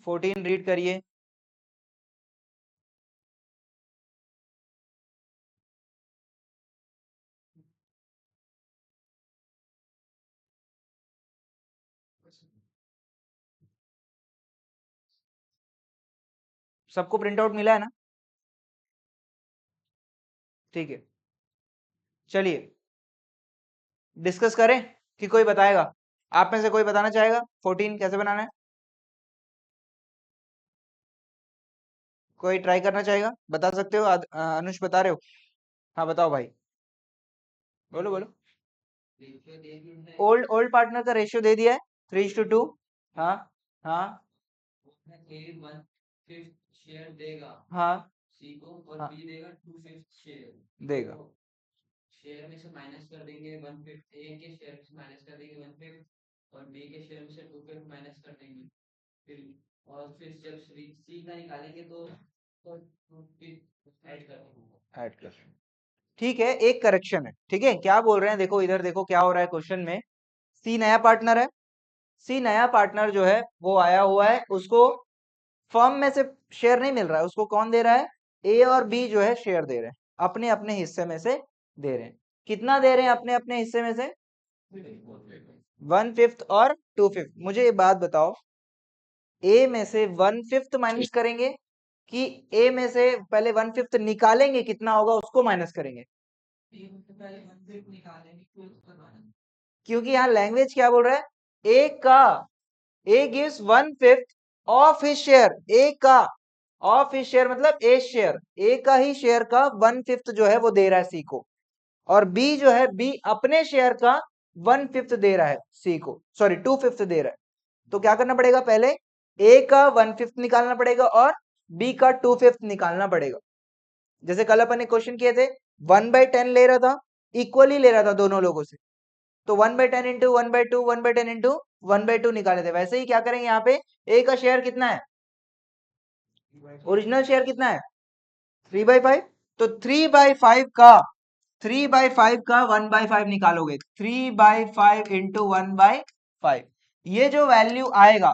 14 read करिए। सबको print out मिला है ना? ठीक है, चलिए डिस्कस करें कि कोई बताएगा? आप में से कोई बताना चाहेगा 14 कैसे बनाना है? कोई ट्राई करना चाहेगा? बता सकते हो? अनुष बता रहे हो? हाँ बताओ भाई, बोलो बोलो। ओल्ड ओल्ड पार्टनर का रेशियो दे दिया है 3:2। हाँ हाँ ए 1/5 शेयर देगा हाँ सी को और हाँ बी देगा 2/5 शेयर देगा। तो शेयर में से माइनस कर देंगे 1/5, ए के शेयर में से माइनस कर देंगे 1/5 और बी के शेयर में से 2/5 माइनस कर देंगे। फिर और फिर जब सी का निकालेंगे तो फिर ऐड कर देंगे। ऐड कर, ठीक है। एक करेक्शन है, ठीक है। क्या बोल रहे हैं, देखो इधर देखो क्या हो रहा है क्वेश्चन में। सी नया पार्टनर है, सी नया पार्टनर जो है वो आया हुआ है, उसको फर्म में से शेयर नहीं मिल रहा है, उसको कौन दे रहा है? ए और बी जो है शेयर दे रहे हैं, अपने अपने हिस्से में से दे रहे हैं। कितना दे रहे हैं अपने अपने हिस्से में से? 1/5 और 2/5। मुझे ये बात बताओ, ए में से 1/5 माइनस करेंगे कि ए में से पहले 1/5 निकालेंगे, कितना होगा उसको माइनस करेंगे? क्योंकि यहाँ लैंग्वेज क्या बोल रहा है, ए का, A gives 1/5 of his share, A का ऑफ हिज शेयर मतलब ए शेयर, ए का ही शेयर का 1/5 जो है वो दे रहा है सी को, और बी जो है बी अपने शेयर का 1/5 दे रहा है सी को, सॉरी 2/5 दे रहा है। तो क्या करना पड़ेगा, पहले ए का 1/5 निकालना पड़ेगा और बी का 2/5 निकालना पड़ेगा। जैसे कल अपन ने क्वेश्चन किए थे, 1/10 ले रहा था, इक्वली ले रहा था दोनों लोगों से, तो 1/10 इंटू 1/2, 1/10 इंटू 1/2 निकाले थे। वैसे ही क्या करेंगे यहाँ पे, ए का शेयर कितना है, ओरिजिनल शेयर कितना है 3/5, तो 3/5 का 3/5 का 1/5 निकालोगे, 3/5 इंटू 1/5, ये जो वैल्यू आएगा,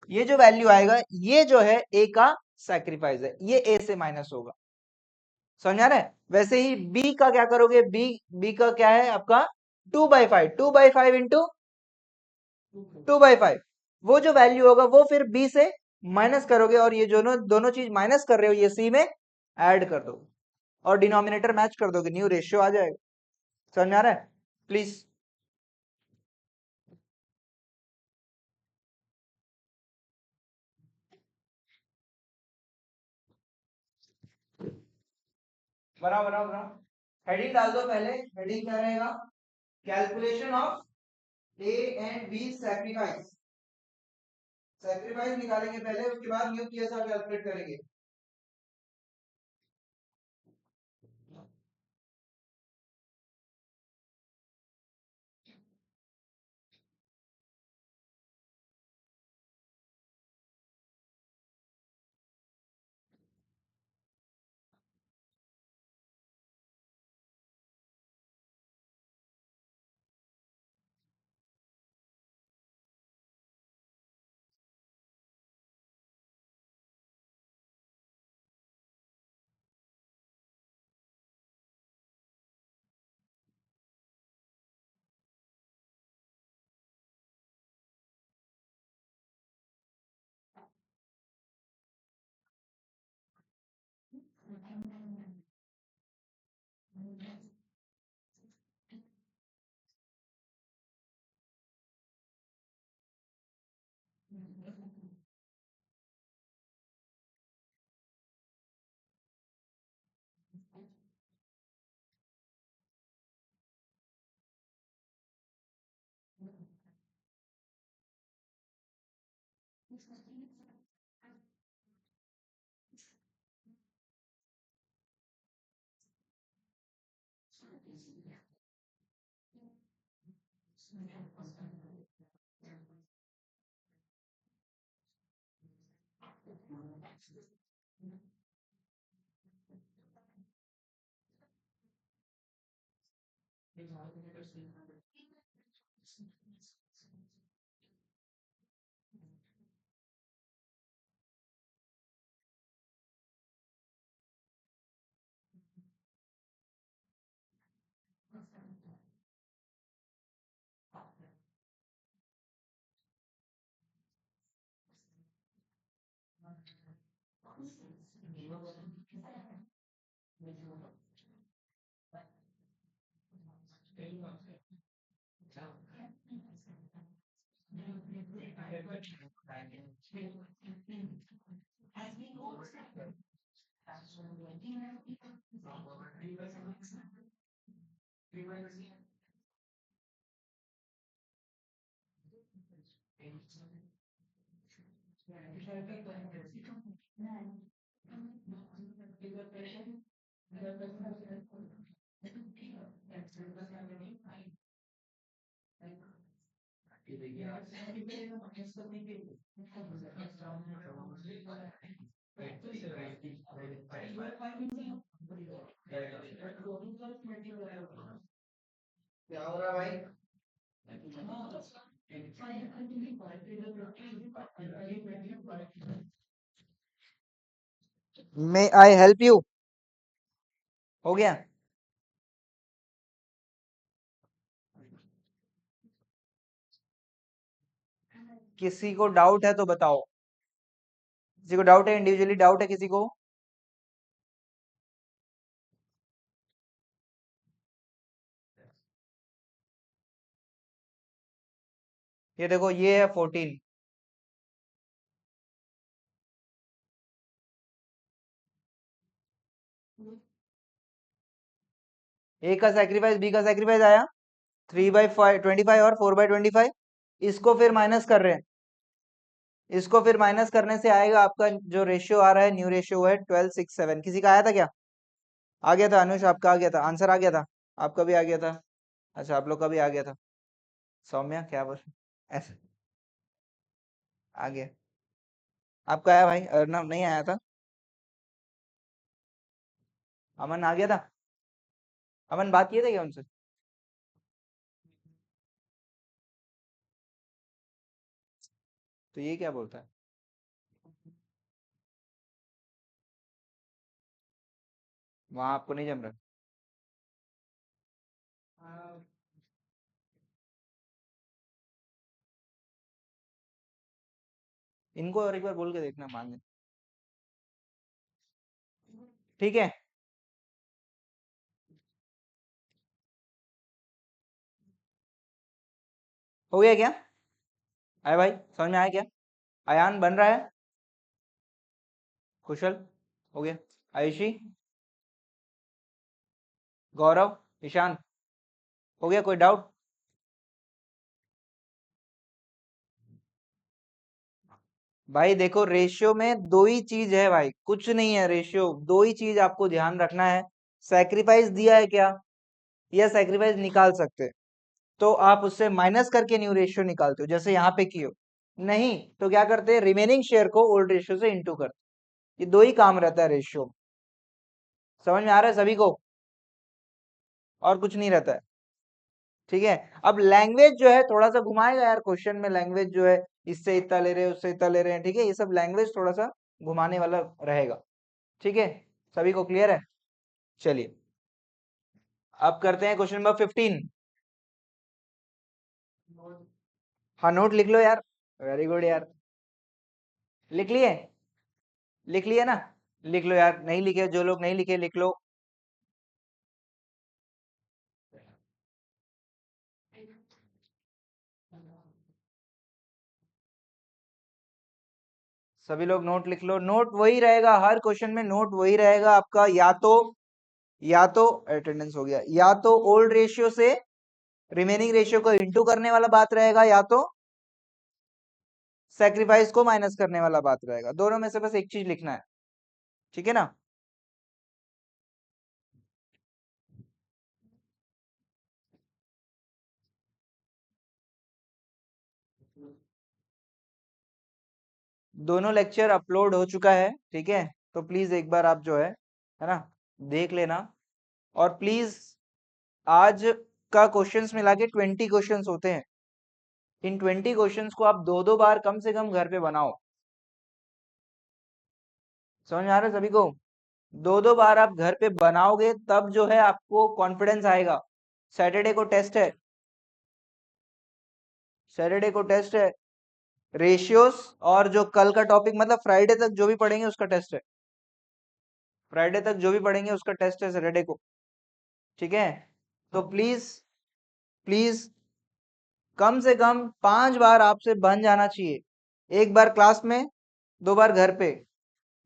ये जो वैल्यू आएगा, ये जो है ए का सैक्रिफाइस है, ये ए से माइनस होगा। समझ आ रहा है? वैसे ही बी का क्या करोगे, बी का क्या है आपका 2/5, 2/5 इंटू 2/5, वो जो वैल्यू होगा वो फिर बी से माइनस करोगे, और ये दोनों दोनों चीज माइनस कर रहे हो ये सी में ऐड कर दो और डिनोमिनेटर मैच कर दोगे, न्यू रेशियो आ जाएगा। समझ में आ रहा है? प्लीज बनाओ बनाओ बनाओ, हेडिंग डाल दो। पहले हेडिंग क्या रहेगा, calculation of A and B sacrifice. Sacrifice निकालेंगे पहले, उसके बाद न्यू पीएसआर कैलकुलेट करेंगे। क्या हो रहा है भाई? मे आई हेल्प यू? हो गया? किसी को डाउट है तो बताओ। किसी को डाउट है? इंडिविजुअली डाउट है किसी को? ये देखो, ये है 14। ए का सैक्रिफाइस, बी का सैक्रिफाइस आया 3/25 और 4/25। इसको फिर माइनस कर रहे हैं। इसको फिर माइनस करने से आएगा आपका जो रेशियो आ रहा है, न्यू रेशियो है 12:6:7। किसी का आया था क्या? आ गया था अनुष, आपका आ गया था, आंसर आ गया था। आपका भी आ गया था। अच्छा, आप लोग का भी आ गया था। सौम्या क्या बोल? ऐसे आ गया। आपका आया भाई? अर्नव नहीं आया था? अमन आ गया था? अमन बात किए थे क्या उनसे? तो ये क्या बोलता है? वहां आपको नहीं जम रहा? इनको और एक बार बोल के देखना, मान ले। ठीक है। हो गया क्या? आया भाई? समझ में आया क्या? अयान बन रहा है? कुशल हो गया? आयुषी, गौरव, ईशान हो गया? कोई डाउट? भाई देखो, रेशियो में दो ही चीज है भाई, कुछ नहीं है। रेशियो दो ही चीज आपको ध्यान रखना है। सैक्रिफाइस दिया है क्या, या सैक्रिफाइस निकाल सकते हैं, तो आप उससे माइनस करके न्यू रेशियो निकालते हो, जैसे यहाँ पे किए हो। नहीं तो क्या करते हैं, रिमेनिंग शेयर को ओल्ड रेशियो से इंटू करते हैं। ये दो ही काम रहता है रेशियो। समझ में आ रहा है सभी को? और कुछ नहीं रहता है। ठीक है। अब लैंग्वेज जो है थोड़ा सा घुमाएगा यार क्वेश्चन में। लैंग्वेज जो है, इससे इतना ले रहे हैं, उससे इतना ले रहे हैं, ठीक है, ये सब लैंग्वेज थोड़ा सा घुमाने वाला रहेगा। ठीक है, सभी को क्लियर है? चलिए, अब करते हैं क्वेश्चन नंबर 15। हाँ, नोट लिख लो यार। वेरी गुड यार। लिख लिए? लिख लिए ना? लिख लो यार, नहीं लिखे जो लोग नहीं लिखे लिख लो। सभी लोग नोट लिख लो। नोट वही रहेगा हर क्वेश्चन में, नोट वही रहेगा आपका। या तो अटेंडेंस हो गया, या तो ओल्ड रेशियो से रिमेनिंग रेशियो को इंटू करने वाला बात रहेगा, या तो सेक्रीफाइस को माइनस करने वाला बात रहेगा। दोनों में से बस एक चीज लिखना है। ठीक है ना? दोनों लेक्चर अपलोड हो चुका है, ठीक है, तो प्लीज एक बार आप जो है ना, देख लेना। और प्लीज, आज का क्वेश्चंस मिला के 20 क्वेश्चंस होते हैं। इन 20 क्वेश्चंस को आप दो दो बार कम से कम घर पे बनाओ। समझ में आ रहा है सभी को? दो दो बार आप घर पे बनाओगे तब जो है आपको कॉन्फिडेंस आएगा। सैटरडे को टेस्ट है। सैटरडे को टेस्ट है। रेशियोस, और जो कल का टॉपिक मतलब फ्राइडे तक जो भी पढ़ेंगे उसका टेस्ट है, फ्राइडे तक जो भी पढ़ेंगे उसका टेस्ट है सैटरडे को, ठीक है। तो प्लीज प्लीज कम से कम 5 बार आपसे बन जाना चाहिए, 1 बार क्लास में, 2 बार घर पे,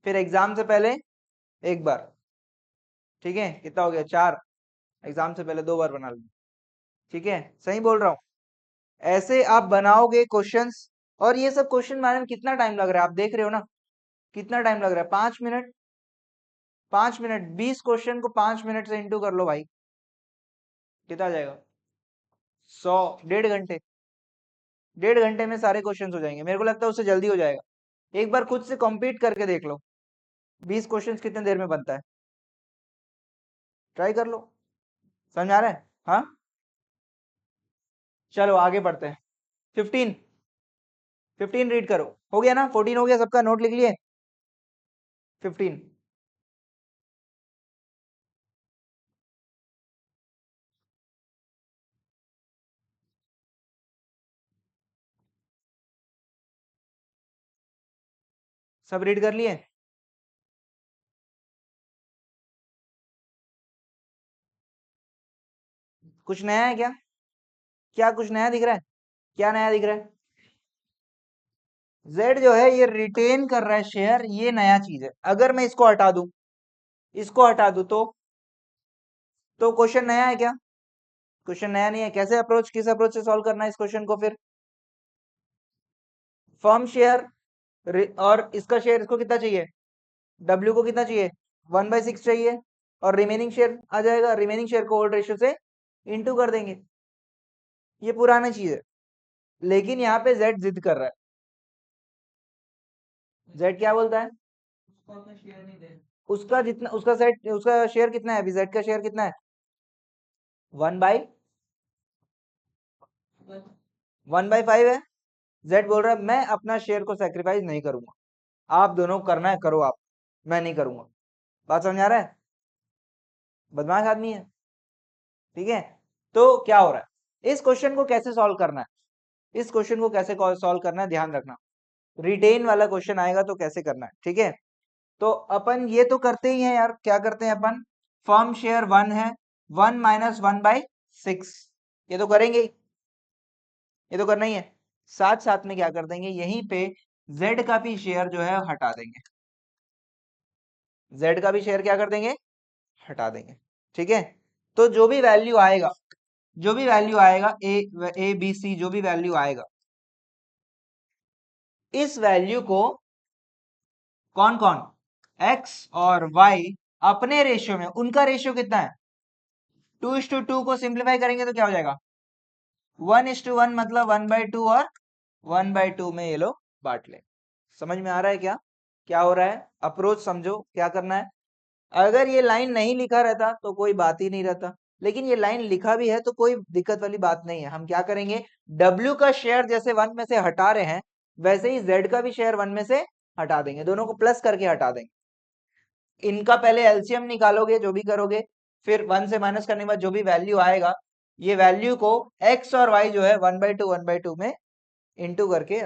फिर एग्जाम से पहले 1 बार, ठीक है। कितना हो गया, 4, एग्जाम से पहले 2 बार बना लो, ठीक है, सही बोल रहा हूँ। ऐसे आप बनाओगे क्वेश्चंस, और ये सब क्वेश्चन बनाने में कितना टाइम लग रहा है आप देख रहे हो ना, कितना टाइम लग रहा है, 5 मिनट, 5 मिनट, 20 क्वेश्चन को 5 मिनट से इंटू कर लो भाई, कितना आ जाएगा, 100, 1.5 घंटे, 1.5 घंटे में सारे क्वेश्चन हो जाएंगे, मेरे को लगता है उससे जल्दी हो जाएगा। एक बार खुद से कॉम्पीट करके देख लो, 20 क्वेश्चन कितने देर में बनता है, ट्राई कर लो, समझ आ रहा है, हाँ। चलो आगे बढ़ते हैं, 15, 15 रीड करो, हो गया ना, 14 हो गया, सबका नोट लिख लिए, 15, सब रीड कर लिए। कुछ नया है क्या, क्या कुछ नया दिख रहा है, क्या नया दिख रहा है, जेड जो है ये रिटेन कर रहा है शेयर, ये नया चीज है। अगर मैं इसको हटा दूं, इसको हटा दूं तो क्वेश्चन नया है क्या, क्वेश्चन नया नहीं है। कैसे अप्रोच, किस अप्रोच से सॉल्व करना है इस क्वेश्चन को, फिर फर्म शेयर, और इसका शेयर इसको कितना चाहिए, डब्ल्यू को कितना चाहिए, 1/6 चाहिए, और रिमेनिंग शेयर आ जाएगा, रिमेनिंग शेयर को ओल्ड रेशियो से इंटू कर देंगे, ये पुराना चीज है। लेकिन यहाँ पे जेड जिद कर रहा है, जेड क्या बोलता है, उसको अपना शेयर नहीं दे। उसका जितना, उसका सेट, उसका शेयर कितना है अभी, जेड का शेयर कितना है, 1/5 है। जेड बोल रहा है मैं अपना शेयर को सेक्रीफाइस नहीं करूंगा, आप दोनों करना है करो आप, मैं नहीं करूंगा। बात समझ आ रहा है, बदमाश आदमी है, ठीक है। तो क्या हो रहा है, इस क्वेश्चन को कैसे सॉल्व करना है, इस क्वेश्चन को कैसे सॉल्व करना है, ध्यान रखना, रिटेन वाला क्वेश्चन आएगा तो कैसे करना है, ठीक है। तो अपन ये तो करते ही हैं यार, क्या करते हैं अपन, फर्म शेयर 1 है, 1 - 1/6, ये तो करेंगे ही, ये तो करना ही है। साथ साथ में क्या कर देंगे, यहीं पे z का भी शेयर जो है हटा देंगे, z का भी शेयर क्या कर देंगे, हटा देंगे, ठीक है। तो जो भी वैल्यू आएगा, जो भी वैल्यू आएगा, ए बी सी जो भी वैल्यू आएगा, इस वैल्यू को कौन कौन, x और y अपने रेशियो में, उनका रेशियो कितना है, 2:2 को सिंप्लीफाई करेंगे तो क्या हो जाएगा, 1:1, मतलब 1/2, और 1/2 में ये लोग बांट ले। समझ में आ रहा है क्या, क्या हो रहा है, अप्रोच समझो क्या करना है। अगर ये लाइन नहीं लिखा रहता तो कोई बात ही नहीं रहता, लेकिन ये लाइन लिखा भी है तो कोई दिक्कत वाली बात नहीं है। हम क्या करेंगे, W का शेयर जैसे 1 में से हटा रहे हैं, वैसे ही Z का भी शेयर 1 में से हटा देंगे, दोनों को प्लस करके हटा देंगे। इनका पहले एलसीएम निकालोगे जो भी करोगे, फिर 1 से माइनस करने के बाद जो भी वैल्यू आएगा, ये वैल्यू को x और y जो है 1/2 1/2 में इंटू करके